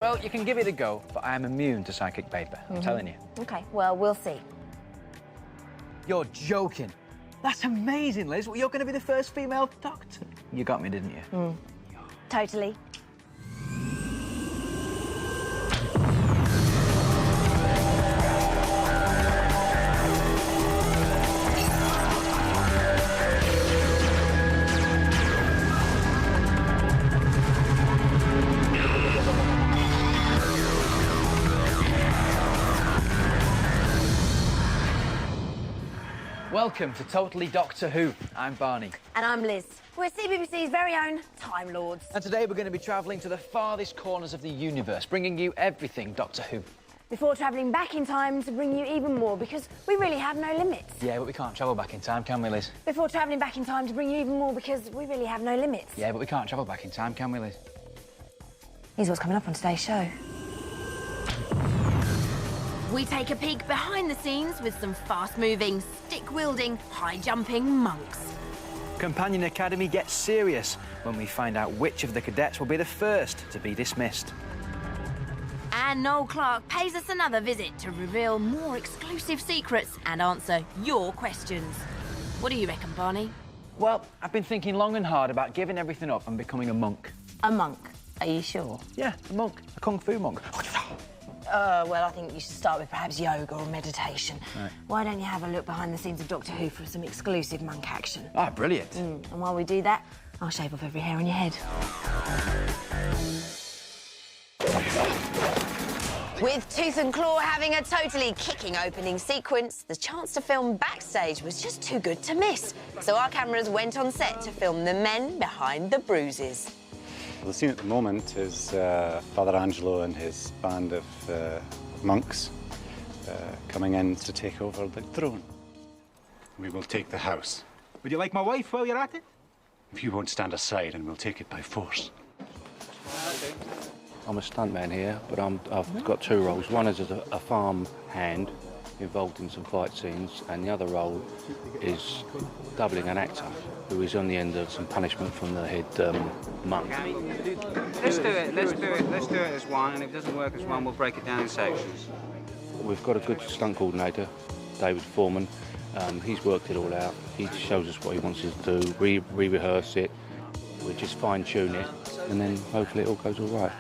Well, you can give it a go, but I am immune to psychic paper. I'm telling you. OK, well, we'll see. You're joking. That's amazing, Liz. Well, you're going to be the first female doctor. You got me, didn't you? Totally. Welcome to Totally Doctor Who. I'm Barney. And I'm Liz. We're CBBC's very own Time Lords. And today we're going to be travelling to the farthest corners of the universe, bringing you everything Doctor Who. Before travelling back in time to bring you even more, because we really have no limits. Yeah, but we can't travel back in time, can we, Liz? Before travelling back in time to bring you even more, because we really have no limits. Yeah, but we can't travel back in time, can we, Liz? Here's what's coming up on today's show. We take a peek behind the scenes with some fast-moving, stick-wielding, high-jumping monks. Companion Academy gets serious when we find out which of the cadets will be the first to be dismissed. And Noel Clarke pays us another visit to reveal more exclusive secrets and answer your questions. What do you reckon, Barney? Well, I've been thinking long and hard about giving everything up and becoming a monk. A monk? Are you sure? Yeah, a monk. A kung fu monk. Well, I think you should start with perhaps yoga or meditation. Right. Why don't you have a look behind the scenes of Doctor Who for some exclusive monk action? Ah, brilliant. And while we do that, I'll shave off every hair on your head. With Tooth and Claw having a totally kicking opening sequence, the chance to film backstage was just too good to miss. So our cameras went on set to film the men behind the bruises. The scene at the moment is Father Angelo and his band of monks coming in to take over the throne. We will take the house. Would you like my wife while you're at it? If you won't stand aside, and we'll take it by force. I'm a stuntman here, but I've got two roles. One is as a farm hand involved in some fight scenes, and the other role is doubling an actor who is on the end of some punishment from the head monk. Let's do it as one, and if it doesn't work as one, we'll break it down in sections. We've got a good stunt coordinator, David Foreman. He's worked it all out. He shows us what he wants us to do, re-rehearse it. We just fine-tune it, and then hopefully it all goes all right.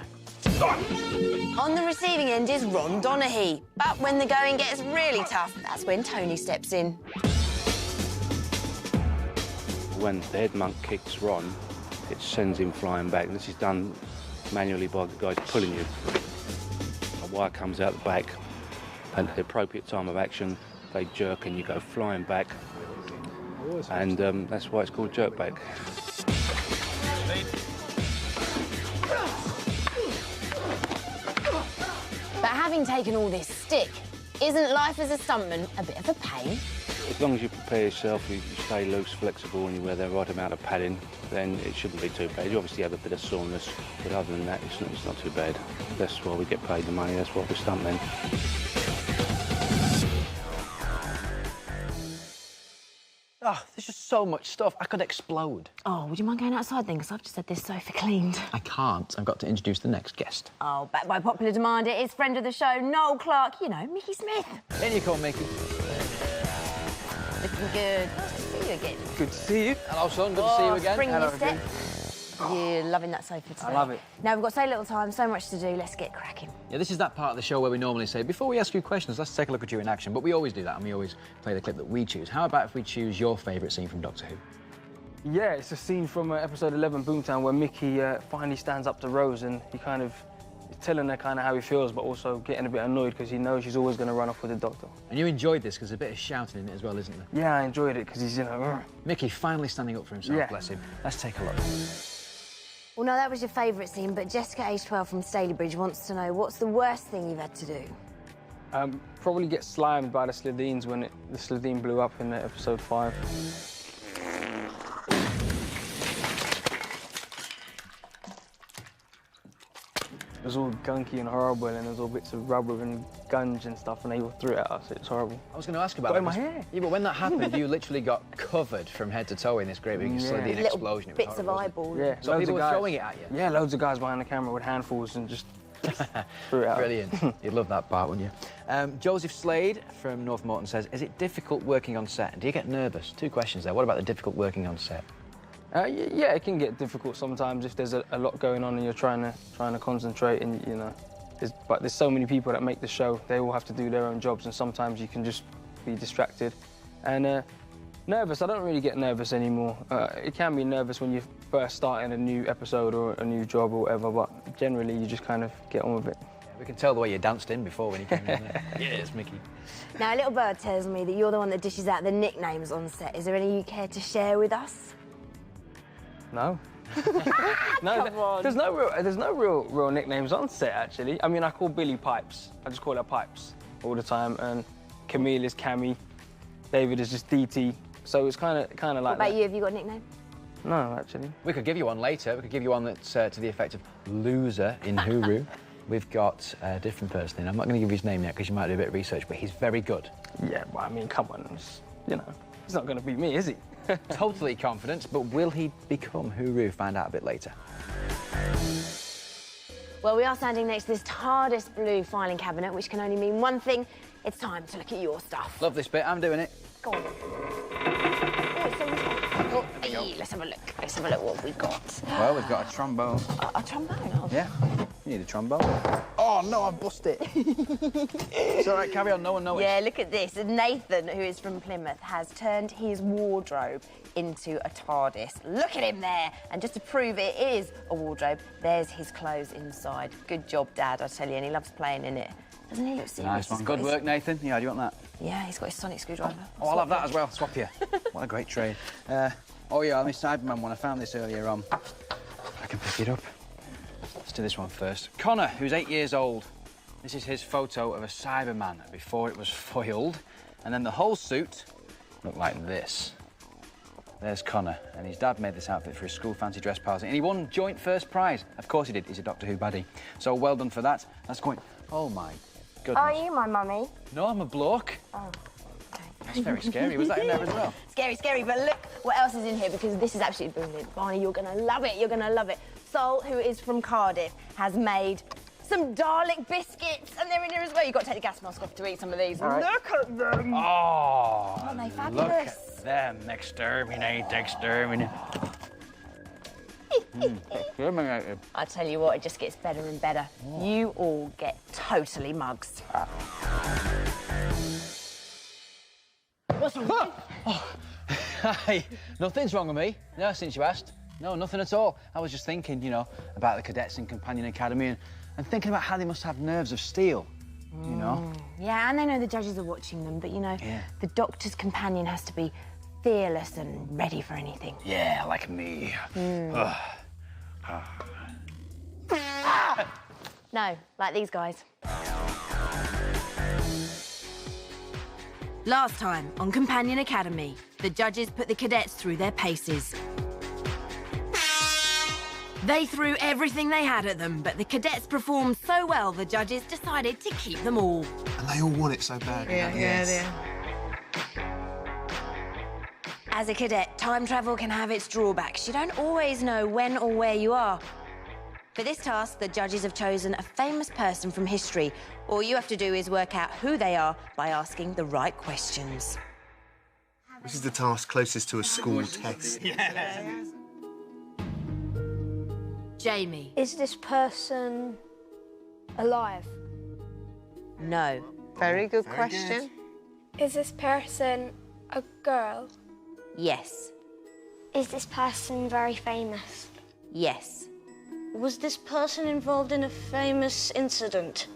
On the receiving end is Ron Donaghy. But when the going gets really tough, that's when Tony steps in. When the head monk kicks Ron, it sends him flying back. This is done manually by the guys pulling you. A wire comes out the back, and at the appropriate time of action, they jerk and you go flying back. And that's why it's called jerkback. But having taken all this stick, isn't life as a stuntman a bit of a pain? As long as you prepare yourself, you stay loose, flexible, and you wear the right amount of padding, then it shouldn't be too bad. You obviously have a bit of soreness, but other than that, it's not too bad. That's why we get paid the money, that's why we're stuntmen. Oh, there's just so much stuff. I could explode. Oh, would you mind going outside then? Because I've just had this sofa cleaned. I can't. I've got to introduce the next guest. Oh, back by popular demand, it is friend of the show, Noel Clarke. You know, Mickey Smith. In you come, Mickey. Looking good. Nice to see you again. Good to see you. Hello, son. Good to see you again. Spring Hello your step. You're loving that sofa today. I love it. Now, we've got so little time, so much to do. Let's get cracking. Yeah, this is that part of the show where we normally say, before we ask you questions, let's take a look at you in action. But we always do that, and we always play the clip that we choose. How about if we choose your favourite scene from Doctor Who? Yeah, it's a scene from episode 11, Boomtown, where Mickey finally stands up to Rose, and he kind of is telling her kind of how he feels, but also getting a bit annoyed because he knows she's always going to run off with the Doctor. And you enjoyed this because there's a bit of shouting in it as well, isn't there? Yeah, I enjoyed it because he's, you know... Mickey finally standing up for himself, Yeah. bless him. Let's take a look. Well, no, that was your favourite scene, but Jessica, age 12 from Stalybridge, wants to know what's the worst thing you've had to do? Probably get slimed by the Slithines when the Slithine blew up in episode 5. It was all gunky and horrible, and there was all bits of rubber and gunge and stuff, and they all threw it at us. It was horrible. I was going to ask about Got that. in my hair. Yeah, but when that happened, you literally got covered from head to toe in this great big Slithine Little explosion. It was bits of horrible, wasn't it? eyeball. Yeah, So loads people of were guys, throwing it at you? Yeah, loads of guys behind the camera with handfuls and just throughout. Brilliant. You'd love that part, wouldn't you? Joseph Slade from North Morton says, is it difficult working on set? Do you get nervous? 2 questions there. What about the difficult working on set? Yeah, it can get difficult sometimes if there's a lot going on and you're trying to concentrate, and you know, but there's so many people that make the show. They all have to do their own jobs, and sometimes you can just be distracted. And nervous, I don't really get nervous anymore. It can be nervous when you're first starting a new episode or a new job or whatever, but generally you just kind of get on with it. Yeah, we can tell the way you danced in before when you came in there. Yes, Mickey. Now, a little bird tells me that you're the one that dishes out the nicknames on set. Is there any you care to share with us? No. No, there's no real nicknames on set, actually. I mean, I call Billy Pipes. I just call her Pipes all the time, and Camille is Cammy, David is just DT. So it's kind of like that. What about you? Have you got a nickname? No, actually. We could give you one later. We could give you one that's to the effect of Loser in Hooroo. We've got a different person in. I'm not going to give you his name yet because you might do a bit of research, but he's very good. Yeah, well, I mean, come on, you know, he's not going to be me, is he? Totally confident, but will he become Hooroo? Find out a bit later. Well, we are standing next to this TARDIS blue filing cabinet, which can only mean one thing. It's time to look at your stuff. Love this bit. I'm doing it. Go on. Oh, hey, let's have a look. Let's have a look what we got. Well, we've got a trombone. A trombone? Yeah, you need a trombone. Oh, no, I bust it. It's all right, carry on, no one knows. Yeah, look at this. Nathan, who is from Plymouth, has turned his wardrobe into a TARDIS. Look at him there. And just to prove it is a wardrobe, there's his clothes inside. Good job, Dad, I tell you, and he loves playing in it. Doesn't he look serious? Nice one. Good work, Nathan. Yeah, do you want that? Yeah, he's got his sonic screwdriver. Oh, I'll have that as well. Swap you. What a great trade. Oh, yeah, my Cyberman one. I found this earlier on. I can pick it up. Let's do this one first. Connor, who's 8 years old. This is his photo of a Cyberman before it was foiled. And then the whole suit looked like this. There's Connor, and his dad made this outfit for his school fancy dress party, and he won joint first prize. Of course he did. He's a Doctor Who baddie. So well done for that. That's going... Oh, my goodness. Are you my mummy? No, I'm a bloke. Oh. That's very scary. Was that in there as well? Scary, scary, but look what else is in here, because this is absolutely brilliant. Barney, you're gonna love it, you're gonna love it. Sol, who is from Cardiff, has made some Dalek biscuits, and they're in here as well. You've got to take the gas mask off to eat some of these. Right. Look at them! Oh, Aren't they fabulous? Look at them. Exterminate. Exterminated. I tell you what, it just gets better and better. Oh. You all get totally mugs. What's wrong with you? Oh. Hi. Nothing's wrong with me. No, since you asked. No, nothing at all. I was just thinking, you know, about the cadets in Companion Academy and thinking about how they must have nerves of steel, you know? Yeah, and they know the judges are watching them, but, you know, the Doctor's companion has to be fearless and ready for anything. Yeah, like me. No, like these guys. Last time on Companion Academy, the judges put the cadets through their paces. They threw everything they had at them, but the cadets performed so well, the judges decided to keep them all. And they all want it so bad. Yeah. As a cadet, time travel can have its drawbacks. You don't always know when or where you are. For this task, the judges have chosen a famous person from history. All you have to do is work out who they are by asking the right questions. This is the task closest to a school test. Jamie. Is this person alive? No. Very good question. Is this person a girl? Yes. Is this person very famous? Yes. Was this person involved in a famous incident?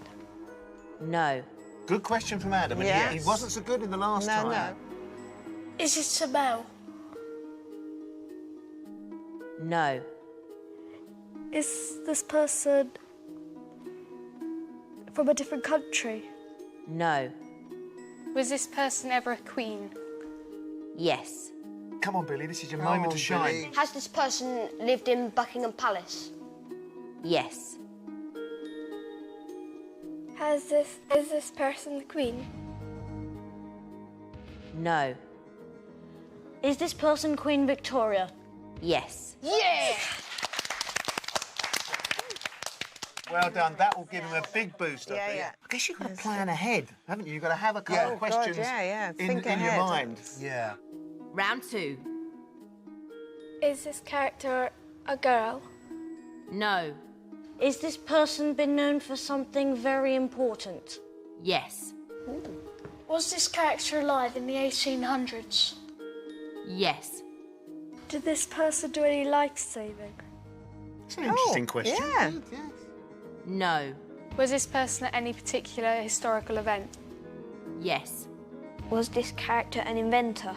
No. Good question from Adam. And Yes. he wasn't so good in the last time. No. Is it Sabelle? No. Is this person from a different country? No. Was this person ever a queen? Yes. Come on, Billy, this is your moment to shine. Has this person lived in Buckingham Palace? Yes. Is this person the Queen? No. Is this person Queen Victoria? Yes. Yeah! Well done. That will give him a big boost. I think. Yeah. I guess you've got to plan ahead, haven't you? You've got to have a couple of questions in your mind. Yeah. Round 2. Is this character a girl? No. Is this person been known for something very important? Yes. Was this character alive in the 1800s? Yes. Did this person do any life saving? It's an interesting question. Yeah. No. Was this person at any particular historical event? Yes. Was this character an inventor?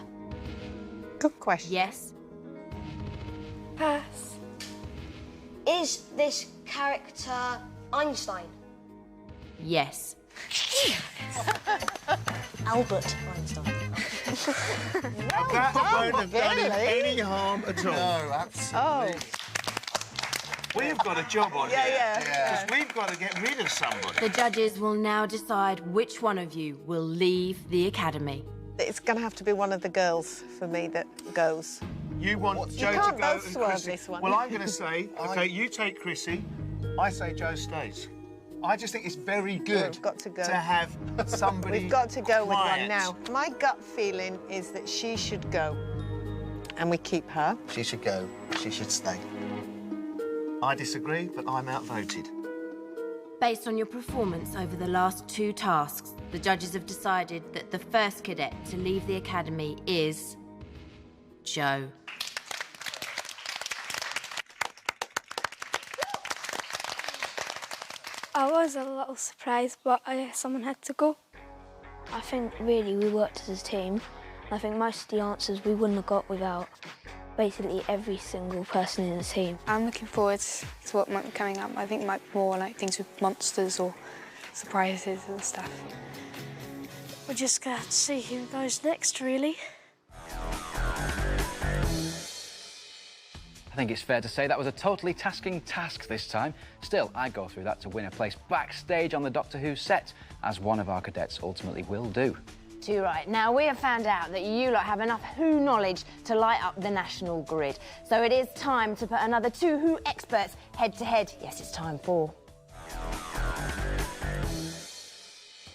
Good question. Yes. Pass. Is this character Einstein? Yes. Albert Einstein. That won't have done him any harm at all. No, absolutely. We've got a job on here. Yeah. Because we've got to get rid of somebody. The judges will now decide which one of you will leave the academy. It's going to have to be one of the girls for me that goes. You want You Joe to can't go both and swerve Chrissy. this one. Well, I'm going to say, OK, you take Chrissy. I say Joe stays. I just think it's very good We've got to go. have somebody We've got to go with one quiet. now. My gut feeling is that she should go. And we keep her. She should go. She should stay. I disagree, but I'm outvoted. Based on your performance over the last 2 tasks, the judges have decided that the first cadet to leave the academy is Joe. I was a little surprised, but someone had to go. I think really we worked as a team. I think most of the answers we wouldn't have got without basically every single person in the team. I'm looking forward to what might be coming up. I think it might be more like things with monsters or surprises and stuff. We're just going to have to see who goes next, really. I think it's fair to say that was a totally tasking task this time. Still, I go through that to win a place backstage on the Doctor Who set, as one of our cadets ultimately will do. Too right. Now, we have found out that you lot have enough Who knowledge to light up the national grid. So it is time to put another 2 Who experts head-to-head. Yes, it's time for...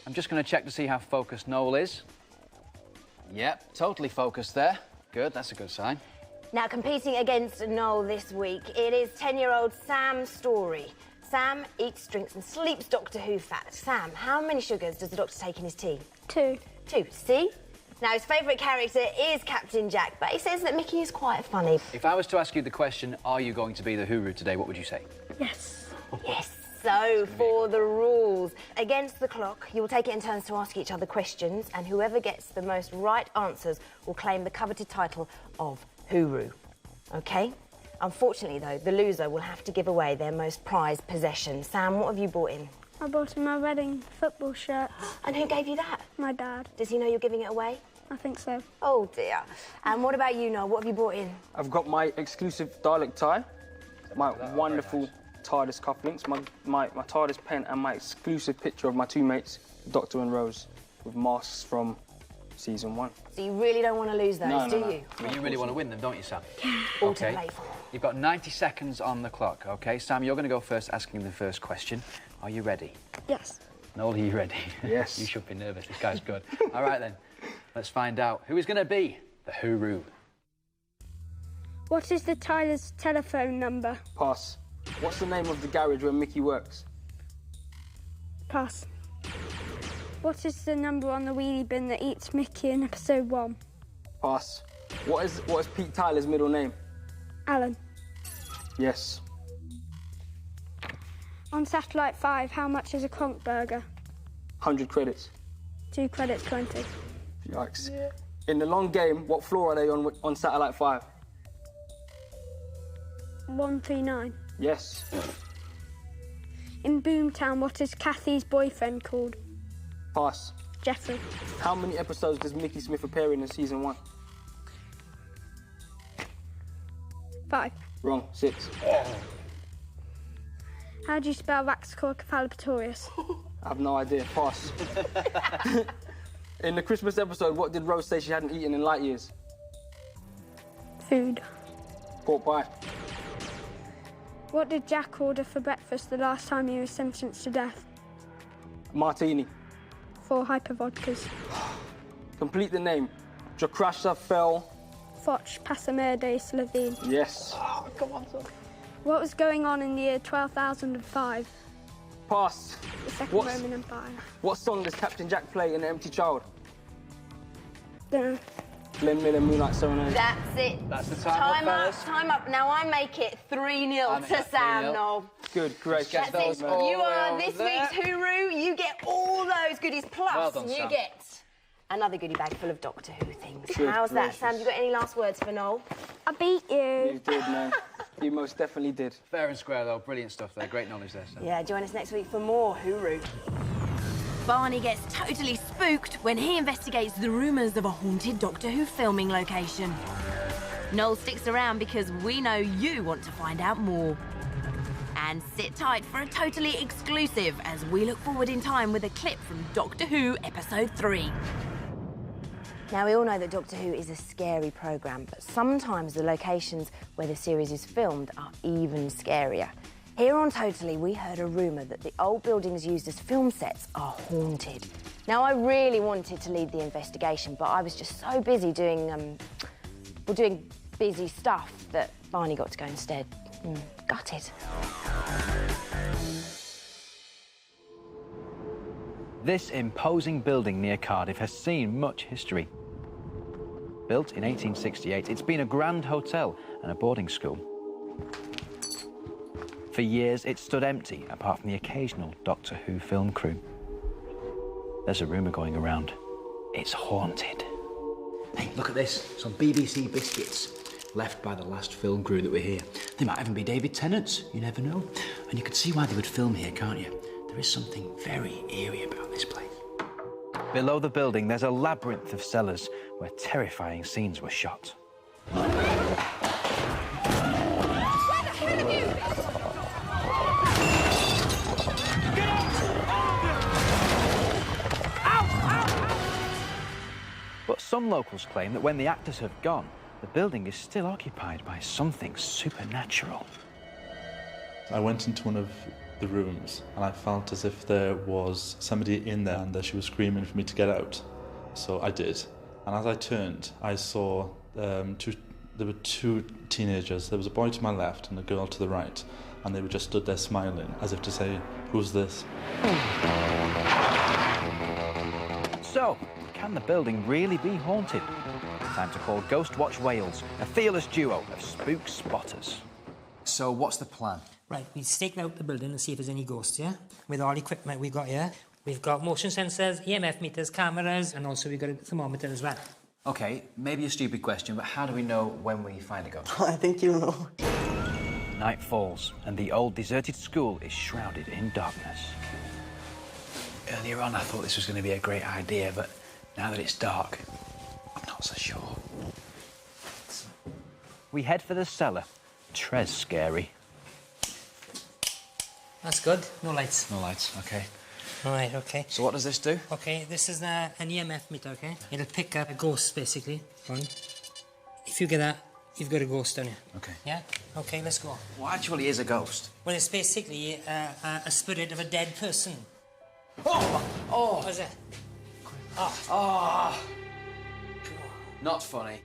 I'm just going to check to see how focused Noel is. Yep, totally focused there. Good, that's a good sign. Now, competing against Noel this week, it is 10-year-old Sam Story. Sam eats, drinks and sleeps Doctor Who fact. Sam, how many sugars does the Doctor take in his tea? 2. 2. See? Now, his favourite character is Captain Jack, but he says that Mickey is quite funny. If I was to ask you the question, are you going to be the Hooroo today, what would you say? Yes. Yes. So, for the rules, against the clock, you will take it in turns to ask each other questions, and whoever gets the most right answers will claim the coveted title of Hooroo. OK? Unfortunately, though, the loser will have to give away their most prized possession. Sam, what have you brought in? I bought him my wedding football shirt. And who gave you that? My dad. Does he know you're giving it away? I think so. Oh, dear. And what about you, Noel? What have you brought in? I've got my exclusive Dalek tie, my wonderful TARDIS cufflinks, my TARDIS pen, and my exclusive picture of my 2 mates, Doctor and Rose, with masks from season 1. So you really don't want to lose those, do you? Well, you really want to win them, don't you, Sam? All to play for. You've got 90 seconds on the clock, OK? Sam, you're going to go first, asking the first question. Are you ready? Yes. Noel, are you ready? Yes. You should be nervous. This guy's good. All right, then. Let's find out who is going to be the Hooroo. What is the Tyler's telephone number? Pass. What's the name of the garage where Mickey works? Pass. What is the number on the wheelie bin that eats Mickey in episode 1? Pass. What is Pete Tyler's middle name? Alan. Yes. On Satellite 5, how much is a conch burger? 100 credits. 2 credits, 20. Yikes. Yeah. In the long game, what floor are they on Satellite 5? 139. Yes. In Boomtown, what is Kathy's boyfriend called? Pass. Jeffrey. How many episodes does Mickey Smith appear in season 1? 5. Wrong. 6. How do you spell Vaxicor I have no idea. Pass. In the Christmas episode, what did Rose say she hadn't eaten in light years? Food. Pork pie. What did Jack order for breakfast the last time he was sentenced to death? Martini. 4 hyper vodkas. Complete the name. Jakrasha Fel. Foch Passamerde Slovene. Yes. Oh, come on, son. What was going on in the year 12,005? Pass. The Second Roman Empire. What song does Captain Jack play in The Empty Child? Dunno. Glenn Miller, Moonlight Serenade. That's it. That's the time up, fellas. Time up. Now I make it 3-0 to Sam, Noel. Good, great. That's it. You are this week's Hooroo. You get all those goodies, plus Well done, you Sam. get another goodie bag full of Doctor Who things. Good How's that, gracious. Sam? You got any last words for Noel? I beat you. You did, man. You most definitely did. Fair and square, though. Brilliant stuff there. Great knowledge there, Sam. Yeah, join us next week for more Hooroo. Barney gets totally spooked when he investigates the rumours of a haunted Doctor Who filming location. Noel sticks around because we know you want to find out more. And sit tight for a totally exclusive as we look forward in time with a clip from Doctor Who Episode 3. Now, we all know that Doctor Who is a scary programme, but sometimes the locations where the series is filmed are even scarier. Here on Totally, we heard a rumour that the old buildings used as film sets are haunted. Now, I really wanted to lead the investigation, but I was just so busy doing busy stuff that Barney got to go instead. Gutted. This imposing building near Cardiff has seen much history. Built in 1868, it's been a grand hotel and a boarding school. For years, it stood empty, apart from the occasional Doctor Who film crew. There's a rumour going around. It's haunted. Hey, look at this. Some BBC biscuits left by the last film crew that were here. They might even be David Tennant's, you never know. And you can see why they would film here, can't you? There is something very eerie about this place. Below the building, there's a labyrinth of cellars where terrifying scenes were shot. But some locals claim that when the actors have gone, the building is still occupied by something supernatural. I went into one of the rooms and I felt as if there was somebody in there and that she was screaming for me to get out. So I did. And as I turned, I saw there were 2 teenagers. There was a boy to my left and a girl to the right. And they were just stood there smiling, as if to say, "Who's this?" So, can the building really be haunted? Time to call Ghost Watch Wales, a fearless duo of spook spotters. So what's the plan? Right, we stake out the building and see if there's any ghosts, yeah? With all the equipment we've got here. We've got motion sensors, EMF meters, cameras, and also we've got a thermometer as well. OK, maybe a stupid question, but how do we know when we find a ghost? I think you know. Night falls, and the old deserted school is shrouded in darkness. Earlier on, I thought this was going to be a great idea, but now that it's dark, I'm not so sure. We head for the cellar. Trez scary. That's good. No lights. No lights, OK. All right, OK. So what does this do? OK, this is an EMF meter, OK? It'll pick up a ghost, basically. One. If you get that, you've got a ghost, don't you? OK. Yeah? OK, let's go. What actually is a ghost? Well, it's basically a spirit of a dead person. Oh! Oh! What's that? Oh! Not funny.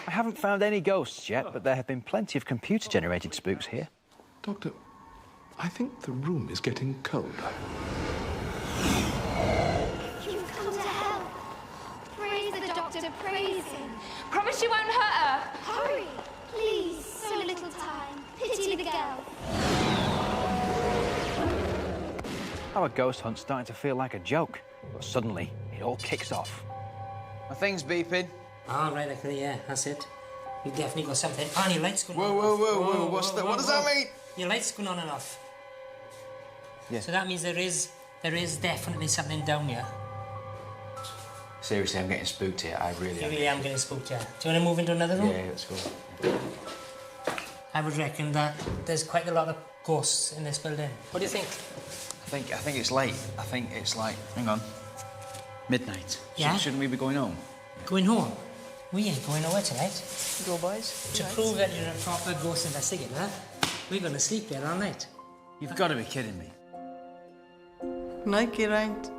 I haven't found any ghosts yet, but there have been plenty of computer-generated spooks here. Doctor, I think the room is getting colder. You've come to help. Praise the doctor, praise him. Promise you won't hurt her. Hurry, please. So little time. Pity the girl. Our ghost hunt's starting to feel like a joke, but suddenly it all kicks off. My thing's beeping. Oh, right, okay, yeah, that's it. You definitely got something. Oh, your light's going on. Whoa, what's that? What does that mean? Your light's going on and off. Yeah. So that means there is definitely something down here. Seriously, I'm getting spooked here. I really am. You really am getting spooked, yeah. Do you want to move into another room? Yeah, let's go. I would reckon that there's quite a lot of ghosts in this building. What do you think? I think it's late. I think it's like, hang on, midnight. Yeah? Shouldn't we be going home? Going home? We ain't going nowhere tonight. Go, boys. To prove that you're a proper ghost investigator, We're going to sleep here all night. You've got to be kidding me. Night, Geraint.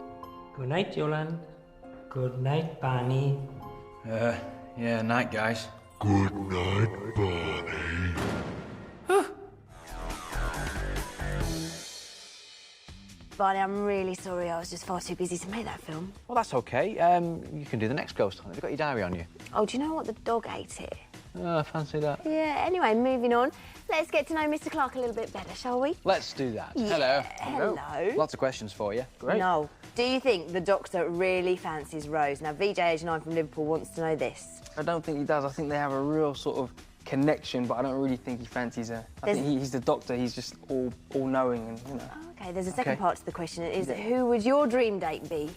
Good night, Yolande. Good night, Barney. Yeah, night, guys. Good night, Barney. Barney, I'm really sorry. I was just far too busy to make that film. Well, that's okay. You can do the next ghost hunt. Have you got your diary on you? Oh, do you know what? The dog ate it. Oh, I fancy that. Yeah, anyway, moving on. Let's get to know Mr. Clark a little bit better, shall we? Let's do that. Yeah, Hello. hello. Lots of questions for you. Great. Noel, do you think the Doctor really fancies Rose? Now, VJ, age 9 from Liverpool, wants to know this. I don't think he does. I think they have a real sort of connection, but I don't really think he fancies her. I think he's the Doctor. He's just all-knowing and, you know. OK, there's a second part to the question. It is, who would your dream date be?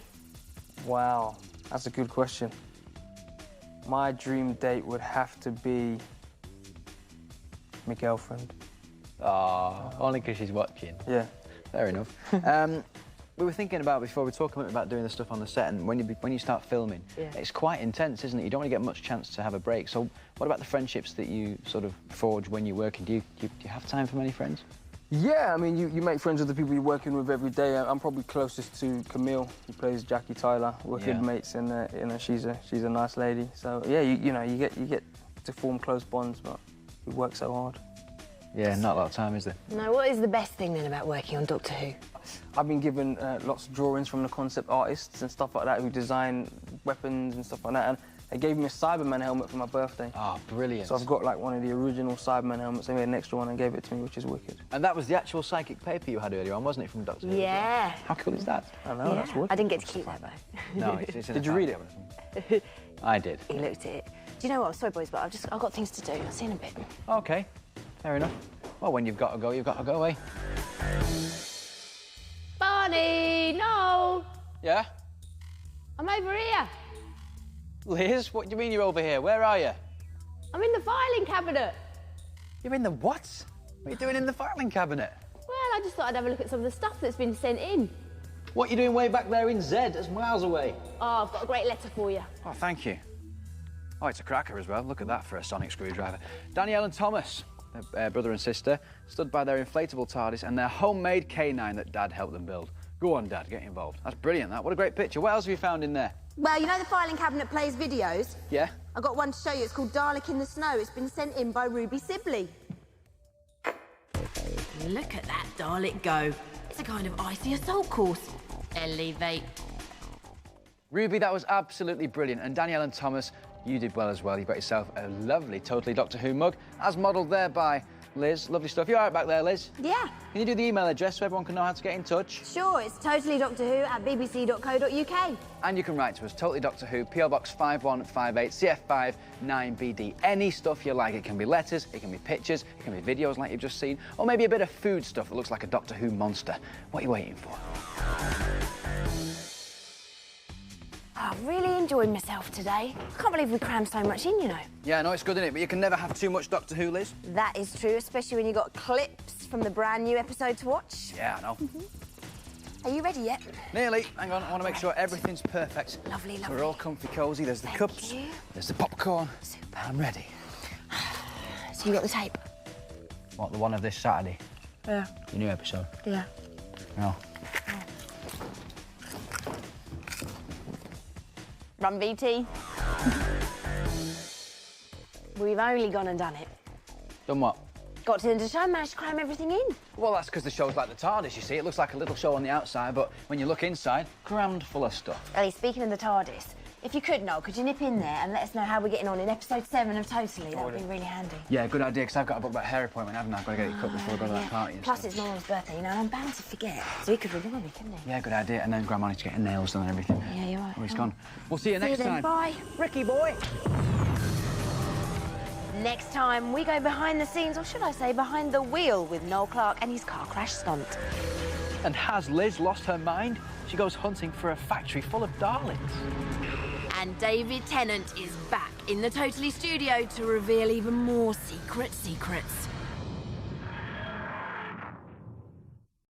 Wow, that's a good question. My dream date would have to be my girlfriend. Oh, only because she's watching. Yeah. Fair enough. We were thinking about, before we talk about doing the stuff on the set, and when you start filming, it's quite intense, isn't it? You don't really get much chance to have a break. So what about the friendships that you sort of forge when you're working? Do you have time for many friends? Yeah, I mean, you make friends with the people you're working with every day. I'm probably closest to Camille, who plays Jackie Tyler. We're good mates, and you know, she's a nice lady. So yeah, you know, you get to form close bonds, but we work so hard. Yeah, not a lot of time, is there? No, what is the best thing then about working on Doctor Who? I've been given lots of drawings from the concept artists and stuff like that who design weapons and stuff like that. And they gave me a Cyberman helmet for my birthday. Oh, brilliant. So I've got like one of the original Cyberman helmets. They made an extra one and gave it to me, which is wicked. And that was the actual psychic paper you had earlier on, wasn't it, from Doctor Who? Yeah. How cool is that? I know, that's wicked. I didn't get to keep that, though. No, it's in Did you read it? I did. He looked at it. Do you know what? Sorry, boys, but I've got things to do. I'll see you in a bit. OK, fair enough. Well, when you've got to go, eh? Barney, no! Yeah? I'm over here. Liz, what do you mean you're over here? Where are you? I'm in the filing cabinet. You're in the what? What are you doing in the filing cabinet? Well, I just thought I'd have a look at some of the stuff that's been sent in. What are you doing way back there in Z? That's miles away. Oh, I've got a great letter for you. Oh, thank you. Oh, it's a cracker as well. Look at that for a sonic screwdriver. Danielle and Thomas, their brother and sister, stood by their inflatable TARDIS and their homemade K9 that Dad helped them build. Go on, Dad, get involved. That's brilliant, that. What a great picture. What else have you found in there? Well, you know the filing cabinet plays videos? Yeah? I've got one to show you. It's called Dalek in the Snow. It's been sent in by Ruby Sibley. Look at that Dalek go. It's a kind of icy assault course. Elevate. Ruby, that was absolutely brilliant. And Danielle and Thomas, you did well as well. You got yourself a lovely Totally Doctor Who mug, as modelled there by Liz. Lovely stuff. You all right back there, Liz? Yeah. Can you do the email address so everyone can know how to get in touch? Sure, it's totallydoctorwho@bbc.co.uk. And you can write to us, Totally Doctor Who, PO Box 5158, CF5 9BD. Any stuff you like. It can be letters, it can be pictures, it can be videos like you've just seen, or maybe a bit of food stuff that looks like a Doctor Who monster. What are you waiting for? I've really enjoyed myself today. I can't believe we crammed so much in, you know. Yeah, I know it's good, isn't it? But you can never have too much Doctor Who, Liz. That is true, especially when you've got clips from the brand new episode to watch. Yeah, I know. Are you ready yet? Nearly. Hang on, I want to make sure everything's perfect. Lovely, So lovely. we're all comfy cosy. There's the cups, there's the popcorn. Super. I'm ready. So you got the tape? What, the one of this Saturday? Yeah. The new episode? Yeah. No. Run, BT. We've only gone and done it. Done what? Got to the end of the show and managed to cram everything in. Well, that's because the show's like the TARDIS, you see. It looks like a little show on the outside, but when you look inside, crammed full of stuff. Ellie, speaking of the TARDIS, if you could, Noel, could you nip in there and let us know how we're getting on in episode 7 of Totally? That would be really handy. Yeah, good idea, because I've got a book about hair appointment, haven't I? I've got to get it cut before I go to that party. And Plus, stuff. it's my mum's birthday, you know, and I'm bound to forget. So he could remind me, couldn't he? Yeah, good idea. And then Grandma needs to get her nails done and everything. Yeah, you're right. Oh, he's gone. We'll see you next then. time. Bye. Ricky boy. Next time, we go behind the scenes, or should I say behind the wheel, with Noel Clarke and his car crash stunt. And has Liz lost her mind? She goes hunting for a factory full of Daleks. And David Tennant is back in the Totally studio to reveal even more secrets.